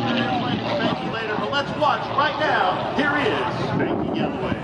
another airplane to Spanky later, but let's watch right now. Here is Spanky Galloway.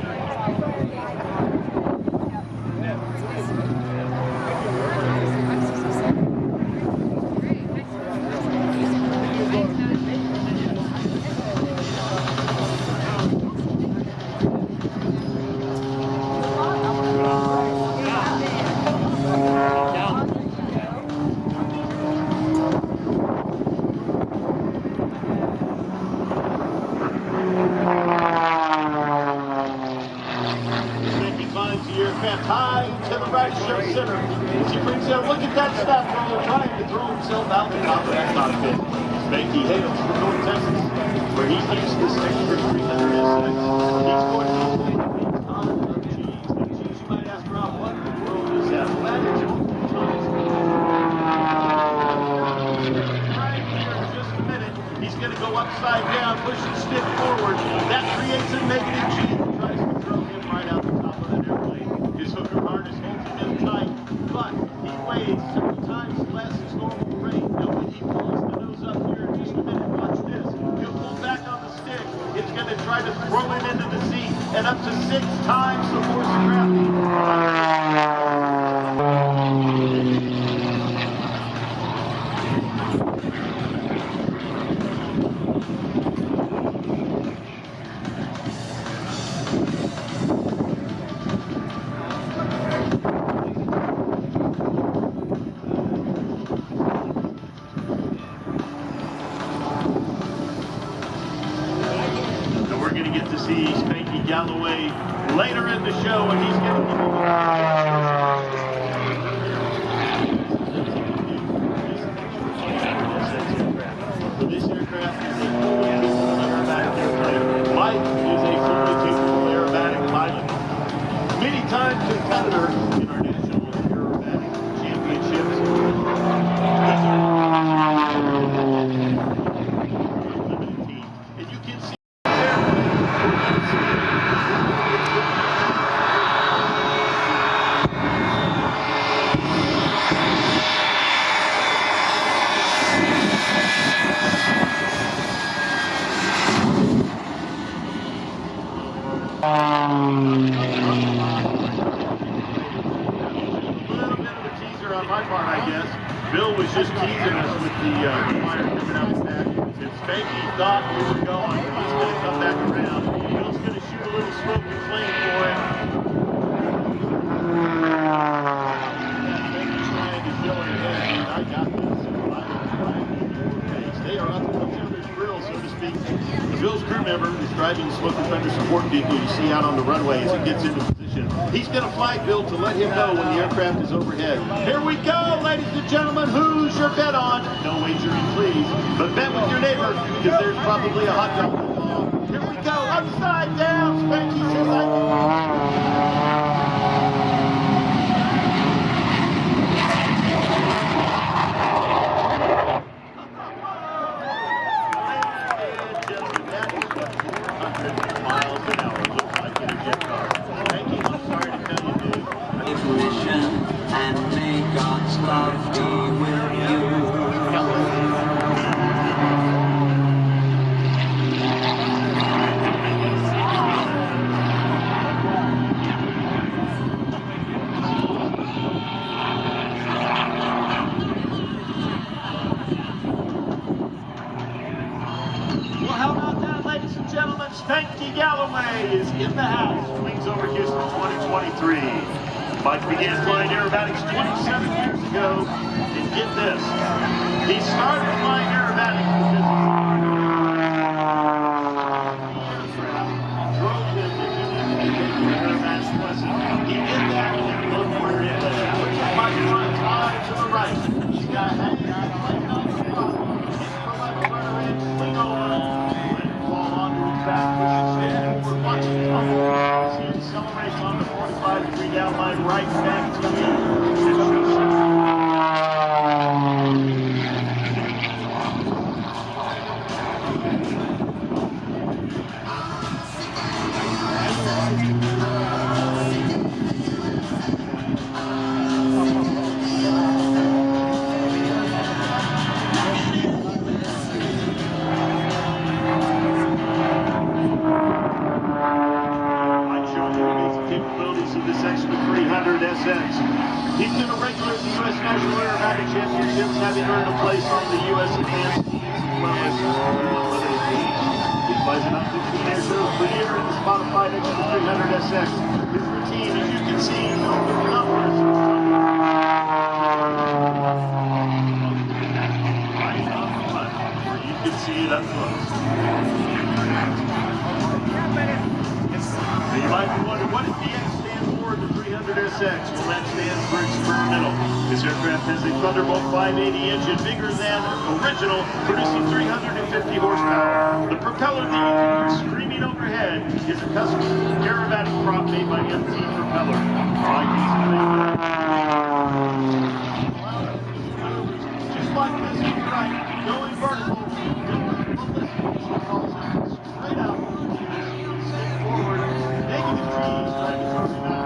High to the right show center. As he brings out, look at that snap roller trying to throw himself out the top of that cockpit. Spanky hails from North Texas, where he keeps the stick for 300 SX. He's going to be a ton of cheese. The cheese, you might ask Rob, what in the world is that? Well, that is right here in just a minute. He's going to go upside down, push his stick forward. That creates a negative G that tries to throw him right out the top of that airplane. His hooker harness holds him in tight, but he weighs several times less his normal weight. Now when he pulls the nose up here in just a minute, watch this. He'll pull back on the stick. It's going to try to throw him into the seat, and up to 6 times the force of gravity. We're going to get to see Spanky Galloway later in the show, and he's going to give you this aircraft is a fully capable aerobatic airplane. Mike is a fully capable aerobatic pilot. Many times competitor in our national aerobatic championships. And you can see on my part, I guess. Bill was just teasing us with the fire coming out his back. And Spanky thought we were going. He's going to come back around. Bill's going to shoot a little smoke and flame for him. Spanky's trying to show him that I got this. They are up to each other's grill, so to speak. Bill's crew member is driving the Smoke and Thunder support vehicle you see out on the runway as it gets into position. He's going to fly Bill to let him know when the aircraft is overhead. Here we go, ladies and gentlemen. Who's your bet on? No wagering, please. But bet with your neighbor, because there's probably a hot dog involved. Here we go, upside down. Spanky says I miles an hour looks like in a jet car. Spanky, I'm sorry to tell you, dude. And may God's love be with you. Well, how about that, ladies and gentlemen? Spanky Galloway is in the house. Wings over Houston 2023. Mike began flying aerobatics 27 years ago, and get this, he started flying aerobatics because he drove him to aerobatics lesson. He did that, and look where it is. Mike runs high to the right. He's got hanging out, playing on the spot. Hits the left rudder in, swing over, let him fall onto his back, push his head forward, watch him tumble. As he accelerates on the 45-degree down line right back to you. having earned a place on the U.S. advanced teams as well as other teams. He flies an up-15 air show for year in the modified X300 SX. His routine, as you can see, filled with numbers. Right on the front, where you can see it up close. So you might be wondering, what does the X stand for in the 300SX? Well, that stands for experimental. This aircraft has a Thunderbolt 580 engine, bigger than original, producing 350 horsepower. The propeller that you can hear screaming overhead is a custom aerobatic prop made by MT Propeller. Like these just like this, right, going vertical, straight out, stick forward, negative G's, trying to throw you out.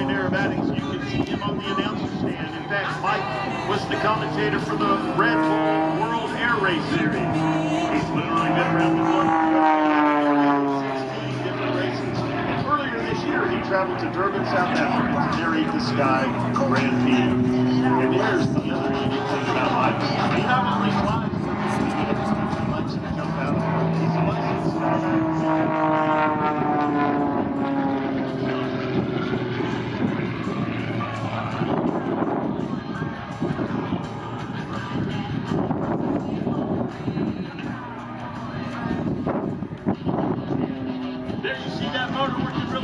Aerobatics, you can see him on the announcer stand. In fact, Mike was the commentator for the Red Bull World Air Race Series. He's literally been around the globe for 16 different races. And earlier this year, he traveled to Durban, South Africa to narrate the Sky Grand Prix. And here's the other unique thing about Mike. He not only flies, he likes to jump out. He's a licensed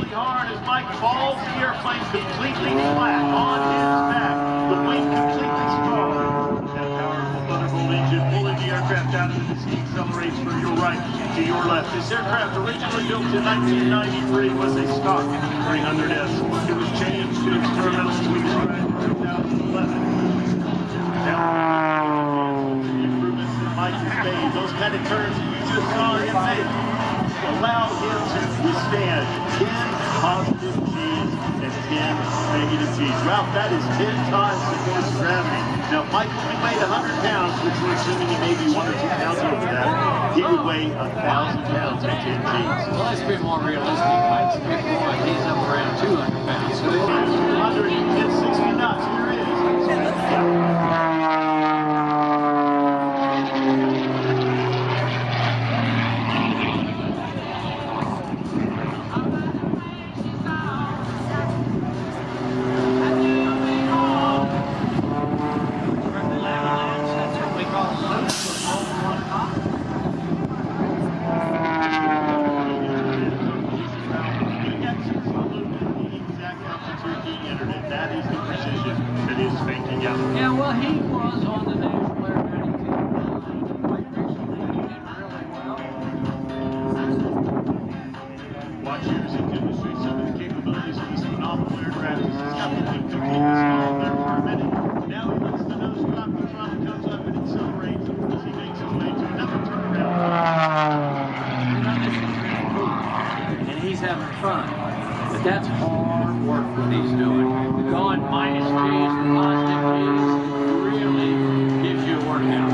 hard as Mike falls the airplane completely flat on his back. The wing completely strong. That powerful Thunderbolt engine pulling the aircraft out of the sea accelerates from your right to your left. This aircraft, originally built in 1993, was a stock 300S. It was changed to experimental swing stride in 2011. Now, the improvements that Mike has made, those kind of turns that you just saw him make, allow him to withstand 10 positive G's and 10 negative G's. Ralph, that is 10 times the force of gravity. Now, if Mike only weighed 100 pounds, which we're assuming he may be 1 or 2 pounds over that, he would weigh 1,000 pounds at 10 G's. Well, let's be more realistic. Mike's big boy. He's up around 200 pounds. So 200 and 60 knots. Here it is. That is the precision that is making out. yeah, well, he was on the national aerobatic team quite recently. He did really well. Watch here as he demonstrates some of the capabilities of this phenomenal aircraft. He's got the wing completely small there for a minute. Now he lets the nose drop, the throttle comes up and accelerates as he makes his way to another turnaround. And he's having fun. But that's hard work what he's doing. Going minus G's and positive G's really gives you a workout.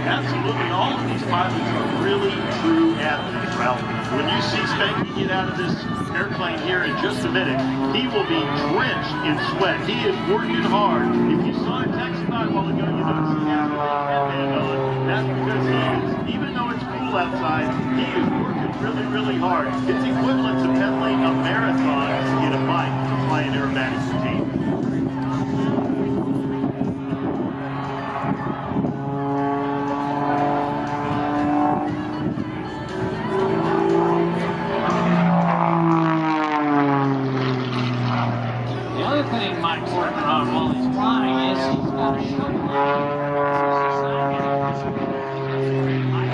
Absolutely, all of these pilots are really true athletes. Well, when you see Spanky get out of this airplane here in just a minute, he will be drenched in sweat. He is working hard. If you saw him texting by a while ago, you notice he has a headband on. That's because he is, even though it's cool outside, he is working really, really hard. It's equivalent to pedaling a marathon in a bike to fly an aerobatic routine. The other thing Mike's working on while he's flying is he's got a shuttle.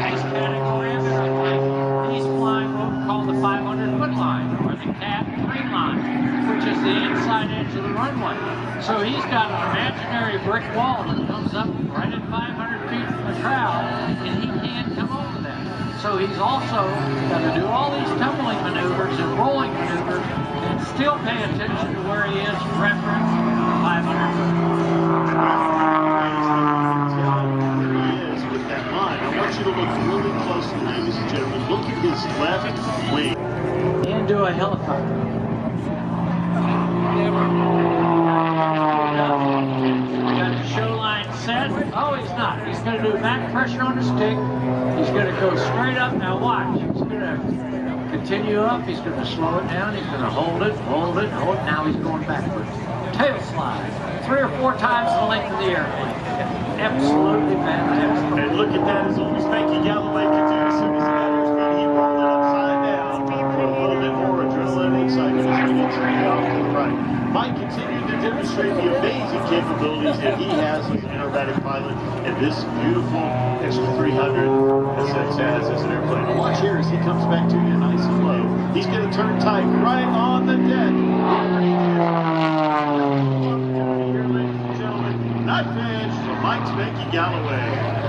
Ice parameter plane. He's flying what we call the 500-foot line, or the Cat 3 line, which is the inside edge of the runway. So he's got an imaginary brick wall that comes up right at 500 feet from the crowd, and he can't come over that. So he's also got to do all these tumbling maneuvers and rolling maneuvers and still still pay attention to where he is reference 500 foot. Where he is with that line. I want you to look really closely, ladies and gentlemen. Look at his left wing. Into a helicopter. Got the show line set. Oh, he's not. He's going to do back pressure on the stick. He's going to go straight up. Now watch. He's going to continue up. He's going to slow it down. He's going to hold it, hold it, hold it. Now he's going backwards. Tail slide. 3 or 4 times the length of the airplane. Absolutely fantastic. And look at that, as old as Spanky Galloway could do. As soon as he got his feet, he rolled it upside down for a little bit more adrenaline inside of his units and off to the right. Mike continued to demonstrate the amazing capabilities that he has as an aerobatic pilot and this beautiful Extra-300 has as an airplane. Now watch here as he comes back to you nice and low. He's going to turn tight right on the deck. Here, ladies and gentlemen, knife edge from Mike Spanky Galloway.